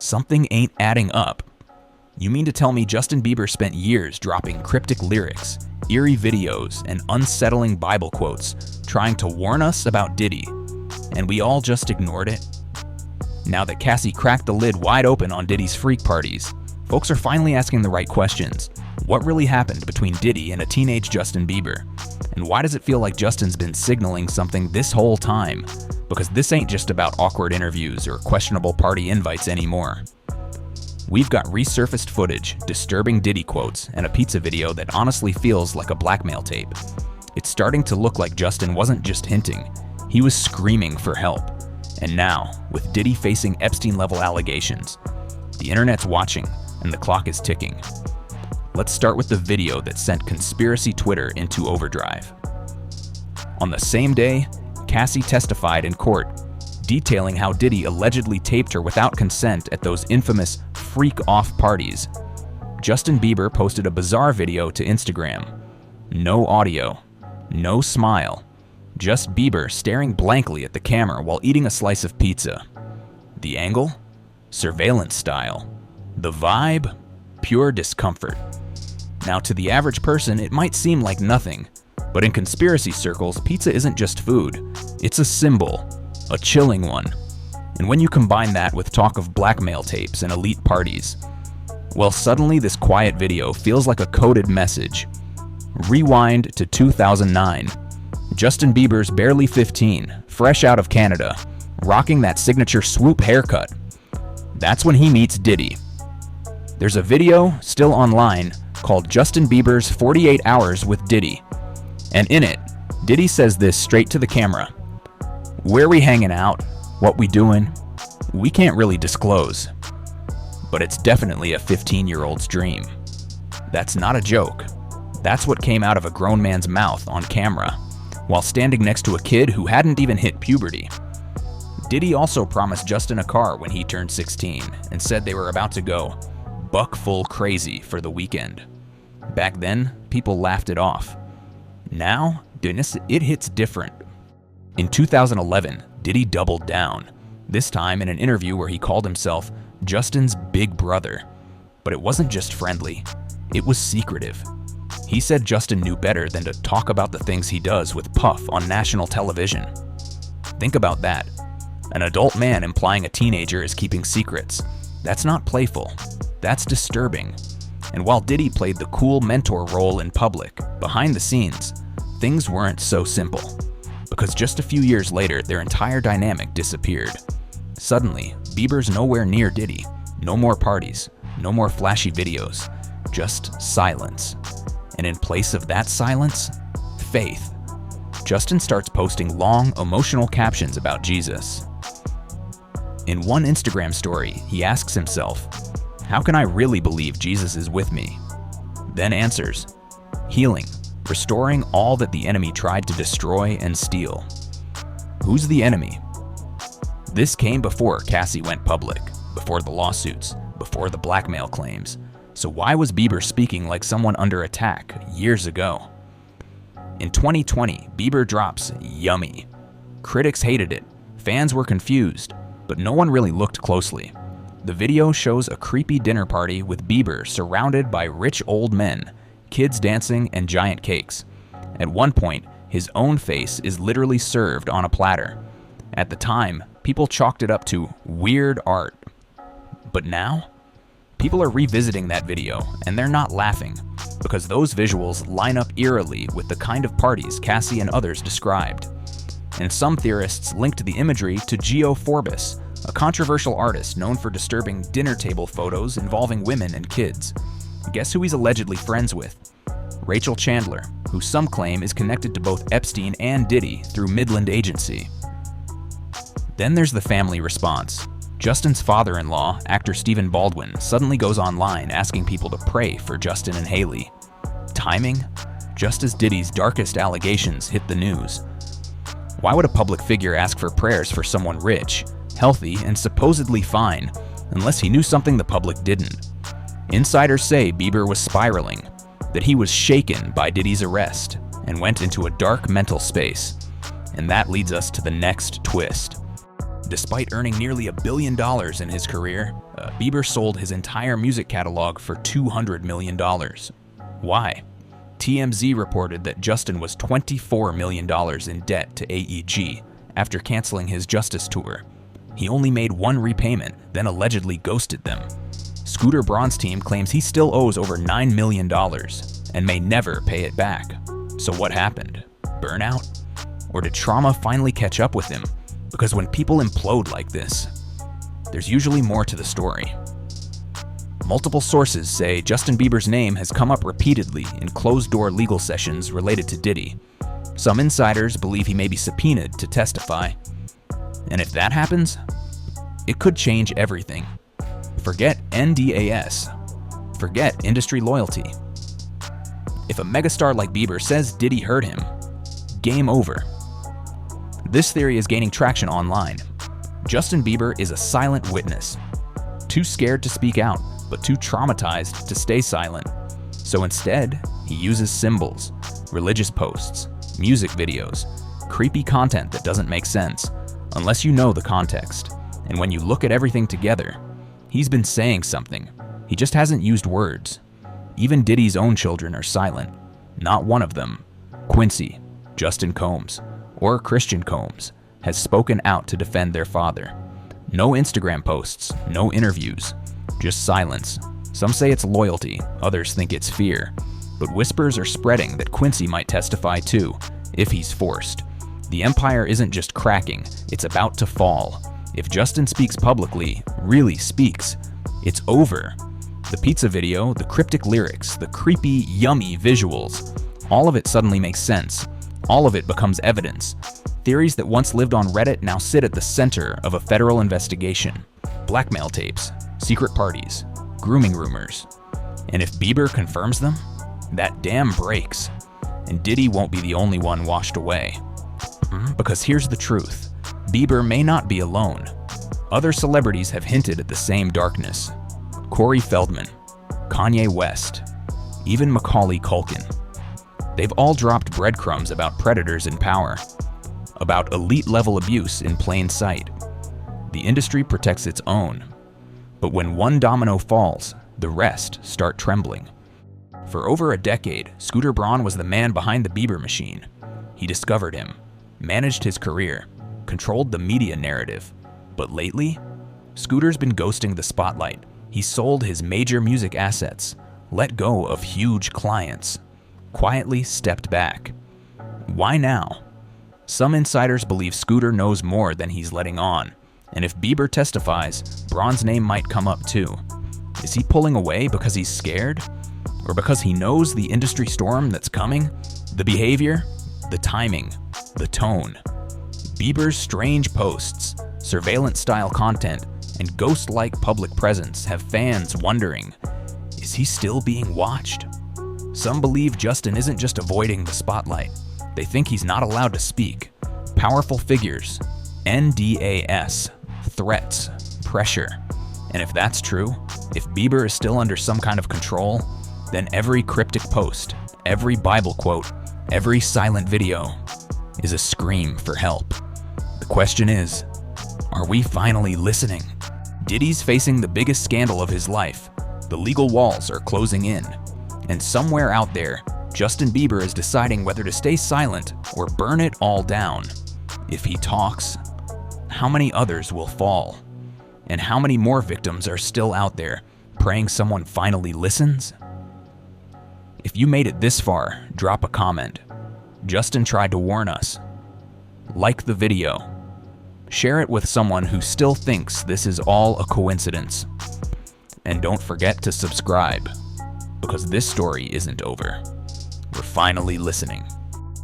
Something ain't adding up. You mean to tell me Justin Bieber spent years dropping cryptic lyrics, eerie videos, and unsettling Bible quotes, trying to warn us about Diddy, and we all just ignored it? Now that Cassie cracked the lid wide open on Diddy's freak parties, folks are finally asking the right questions. What really happened between Diddy and a teenage Justin Bieber? And why does it feel like Justin's been signaling something this whole time? Because this ain't just about awkward interviews or questionable party invites anymore. We've got resurfaced footage, disturbing Diddy quotes, and a pizza video that honestly feels like a blackmail tape. It's starting to look like Justin wasn't just hinting, he was screaming for help. And now, with Diddy facing Epstein-level allegations, the internet's watching and the clock is ticking. Let's start with the video that sent conspiracy Twitter into overdrive. On the same day, Cassie testified in court, detailing how Diddy allegedly taped her without consent at those infamous freak-off parties. Justin Bieber posted a bizarre video to Instagram. No audio, no smile, just Bieber staring blankly at the camera while eating a slice of pizza. The angle? Surveillance style. The vibe? Pure discomfort. Now, to the average person, it might seem like nothing, but in conspiracy circles, pizza isn't just food. It's a symbol, a chilling one. And when you combine that with talk of blackmail tapes and elite parties, well, suddenly this quiet video feels like a coded message. Rewind to 2009. Justin Bieber's barely 15, fresh out of Canada, rocking that signature swoop haircut. That's when he meets Diddy. There's a video, still online, called Justin Bieber's 48 Hours with Diddy. And in it, Diddy says this straight to the camera. "Where we hanging out? What we doing? We can't really disclose. But it's definitely a 15-year-old's dream." That's not a joke. That's what came out of a grown man's mouth on camera, while standing next to a kid who hadn't even hit puberty. Diddy also promised Justin a car when he turned 16 and said they were about to go buck-full crazy for the weekend. Back then, people laughed it off. Now, goodness, it hits different. In 2011, Diddy doubled down, this time in an interview where he called himself Justin's big brother. But it wasn't just friendly, it was secretive. He said Justin knew better than to talk about the things he does with Puff on national television. Think about that. An adult man implying a teenager is keeping secrets. That's not playful. That's disturbing. And while Diddy played the cool mentor role in public, behind the scenes, things weren't so simple. Because just a few years later, their entire dynamic disappeared. Suddenly, Bieber's nowhere near Diddy. No more parties, no more flashy videos, just silence. And in place of that silence, faith. Justin starts posting long, emotional captions about Jesus. In one Instagram story, he asks himself, "How can I really believe Jesus is with me?" Then answers, "Healing, restoring all that the enemy tried to destroy and steal." Who's the enemy? This came before Cassie went public, before the lawsuits, before the blackmail claims. So why was Bieber speaking like someone under attack years ago? In 2020, Bieber drops Yummy. Critics hated it, fans were confused, but no one really looked closely. The video shows a creepy dinner party with Bieber surrounded by rich old men, kids dancing, and giant cakes. At one point, his own face is literally served on a platter. At the time, people chalked it up to weird art. But now, people are revisiting that video, and they're not laughing, because those visuals line up eerily with the kind of parties Cassie and others described. And some theorists linked the imagery to Geo Forbes, a controversial artist known for disturbing dinner table photos involving women and kids. Guess who he's allegedly friends with? Rachel Chandler, who some claim is connected to both Epstein and Diddy through Midland Agency. Then there's the family response. Justin's father-in-law, actor Stephen Baldwin, suddenly goes online asking people to pray for Justin and Haley. Timing? Just as Diddy's darkest allegations hit the news. Why would a public figure ask for prayers for someone rich, healthy, and supposedly fine, unless he knew something the public didn't? Insiders say Bieber was spiraling, that he was shaken by Diddy's arrest, and went into a dark mental space. And that leads us to the next twist. Despite earning nearly $1 billion in his career, Bieber sold his entire music catalog for $200 million. Why? TMZ reported that Justin was $24 million in debt to AEG after canceling his Justice tour. He only made one repayment, then allegedly ghosted them. Scooter Braun's team claims he still owes over $9 million and may never pay it back. So what happened? Burnout? Or did trauma finally catch up with him? Because when people implode like this, there's usually more to the story. Multiple sources say Justin Bieber's name has come up repeatedly in closed-door legal sessions related to Diddy. Some insiders believe he may be subpoenaed to testify. And if that happens, it could change everything. Forget NDAS. Forget industry loyalty. If a megastar like Bieber says Diddy hurt him, game over. This theory is gaining traction online. Justin Bieber is a silent witness. Too scared to speak out, but too traumatized to stay silent. So instead, he uses symbols, religious posts, music videos, creepy content that doesn't make sense, unless you know the context. And when you look at everything together, he's been saying something. He just hasn't used words. Even Diddy's own children are silent. Not one of them, Quincy, Justin Combs, or Christian Combs, has spoken out to defend their father. No Instagram posts, no interviews, just silence. Some say it's loyalty, others think it's fear. But whispers are spreading that Quincy might testify too, if he's forced. The empire isn't just cracking, it's about to fall. If Justin speaks publicly, really speaks, it's over. The pizza video, the cryptic lyrics, the creepy, yummy visuals, all of it suddenly makes sense. All of it becomes evidence. Theories that once lived on Reddit now sit at the center of a federal investigation. Blackmail tapes, secret parties, grooming rumors. And if Bieber confirms them, that dam breaks. And Diddy won't be the only one washed away. Because here's the truth. Bieber may not be alone. Other celebrities have hinted at the same darkness. Corey Feldman, Kanye West, even Macaulay Culkin. They've all dropped breadcrumbs about predators in power, about elite-level abuse in plain sight. The industry protects its own. But when one domino falls, the rest start trembling. For over a decade, Scooter Braun was the man behind the Bieber machine. He discovered him, managed his career, controlled the media narrative. But lately, Scooter's been ghosting the spotlight. He sold his major music assets, let go of huge clients, quietly stepped back. Why now? Some insiders believe Scooter knows more than he's letting on, and if Bieber testifies, Braun's name might come up too. Is he pulling away because he's scared? Or because he knows the industry storm that's coming? The behavior, the timing, the tone. Bieber's strange posts, surveillance-style content, and ghost-like public presence have fans wondering, is he still being watched? Some believe Justin isn't just avoiding the spotlight. They think he's not allowed to speak. Powerful figures, NDAS, threats, pressure. And if that's true, if Bieber is still under some kind of control, then every cryptic post, every Bible quote, every silent video is a scream for help. The question is, are we finally listening? Diddy's facing the biggest scandal of his life. The legal walls are closing in. And somewhere out there, Justin Bieber is deciding whether to stay silent or burn it all down. If he talks, how many others will fall? And how many more victims are still out there, praying someone finally listens? If you made it this far, drop a comment. Justin tried to warn us. Like the video. Share it with someone who still thinks this is all a coincidence. And don't forget to subscribe, because this story isn't over. We're finally listening.